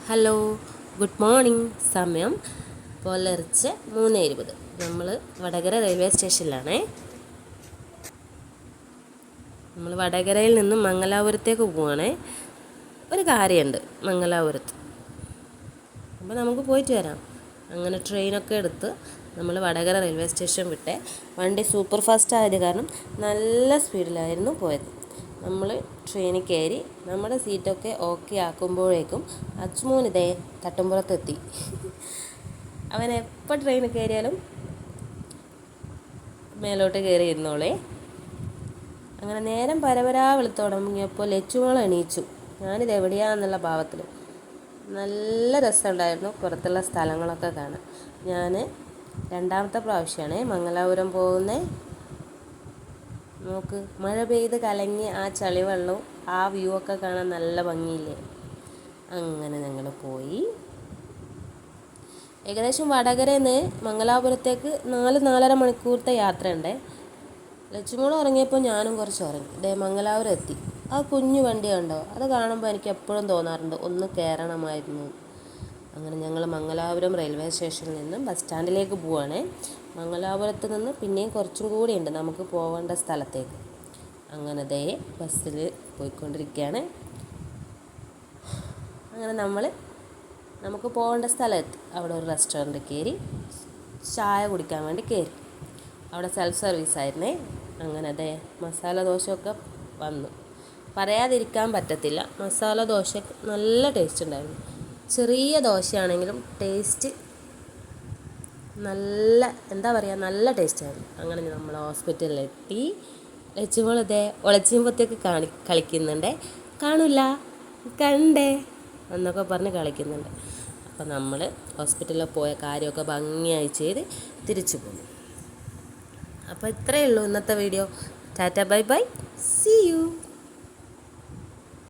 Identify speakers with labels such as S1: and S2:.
S1: Hello, good morning. സമയം പുലർച്ചെ 3:20. നമ്മൾ വടകര റെയിൽവേ സ്റ്റേഷനിലാണേ. നമ്മൾ വടകരയിൽ നിന്നും മംഗലാപുരത്തേക്ക് പോവുകയാണേ. ഒരു കാര്യമുണ്ട് മംഗലാപുരത്ത്, അപ്പോൾ നമുക്ക് പോയിട്ട് വരാം. അങ്ങനെ ട്രെയിനൊക്കെ എടുത്ത് നമ്മൾ വടകര റെയിൽവേ സ്റ്റേഷൻ വിട്ടേ. വണ്ടി സൂപ്പർ ഫാസ്റ്റ് ആയത് കാരണം നല്ല സ്പീഡിലായിരുന്നു പോയത്. നമ്മൾ ട്രെയിനിൽ കയറി നമ്മുടെ സീറ്റൊക്കെ ഓക്കെ ആക്കുമ്പോഴേക്കും അച്ചുമോൻ ഇതേ തട്ടുമ്പുറത്തെത്തി. അവൻ എപ്പോൾ ട്രെയിനിൽ കയറിയാലും മേലോട്ട് കയറി ഇരുന്നോളേ. അങ്ങനെ നേരം പരപരാ വെളുത്ത് തുടങ്ങിയപ്പോൾ ലച്ചുമോൾ എണീച്ചു. ഞാനിത് എവിടെയാണെന്നുള്ള ഭാവത്തിൽ. നല്ല രസമുണ്ടായിരുന്നു പുറത്തുള്ള സ്ഥലങ്ങളൊക്കെ കാണാൻ. ഞാൻ രണ്ടാമത്തെ പ്രാവശ്യമാണ് മംഗലാപുരം പോകുന്നത്. നോക്ക്, മഴ പെയ്ത് കലങ്ങി ആ ചളിവെള്ളവും ആ വ്യൂ ഒക്കെ കാണാൻ നല്ല ഭംഗിയില്ലേ. അങ്ങനെ ഞങ്ങൾ പോയി. ഏകദേശം വടകരയിൽ നിന്ന് മംഗലാപുരത്തേക്ക് 4-4.5 മണിക്കൂറത്തെ യാത്രയുണ്ട്. ലക്ഷ്മോൾ ഉറങ്ങിയപ്പോൾ ഞാനും കുറച്ച് ഉറങ്ങി. മംഗലാപുരം എത്തി. ആ കുഞ്ഞു വണ്ടി കണ്ടോ? അത് കാണുമ്പോൾ എനിക്ക് എപ്പോഴും തോന്നാറുണ്ട് ഒന്ന് കയറണമായിരുന്നു. അങ്ങനെ ഞങ്ങൾ മംഗലാപുരം റെയിൽവേ സ്റ്റേഷനിൽ നിന്നും ബസ് സ്റ്റാൻഡിലേക്ക് പോവുകയാണ്. മംഗലാപുരത്ത് നിന്ന് പിന്നെയും കുറച്ചും കൂടിയുണ്ട് നമുക്ക് പോകേണ്ട സ്ഥലത്തേക്ക്. അങ്ങനെ ബസ്സിൽ പോയിക്കൊണ്ടിരിക്കുകയാണ്. അങ്ങനെ നമുക്ക് പോകേണ്ട സ്ഥലത്ത് അവിടെ ഒരു റെസ്റ്റോറൻറ്റ് കയറി ചായ കുടിക്കാൻ വേണ്ടി കയറി. അവിടെ സെൽഫ് സർവീസ് ആയിരുന്നേ. അങ്ങനെ മസാല ദോശയൊക്കെ വന്നു. പറയാതിരിക്കാൻ പറ്റത്തില്ല, മസാല ദോശ നല്ല ടേസ്റ്റ് ഉണ്ടായിരുന്നു. ചെറിയ ദോശയാണെങ്കിലും ടേസ്റ്റ് നല്ല നല്ല ടേസ്റ്റായിരുന്നു. അങ്ങനെ നമ്മൾ ഹോസ്പിറ്റലിലെത്തി. ലച്ചുമോൾ ഒളച്ചിമ്പത്തേക്ക് കളിക്കുന്നുണ്ട്. കാണില്ല കണ്ടേ എന്നൊക്കെ പറഞ്ഞ് കളിക്കുന്നുണ്ട്. അപ്പം നമ്മൾ ഹോസ്പിറ്റലിൽ പോയ കാര്യമൊക്കെ ഭംഗിയായി ചെയ്ത് തിരിച്ചു പോകും. അപ്പോൾ ഇത്രയേ ഉള്ളൂ ഇന്നത്തെ video. Tata, bye bye, see U.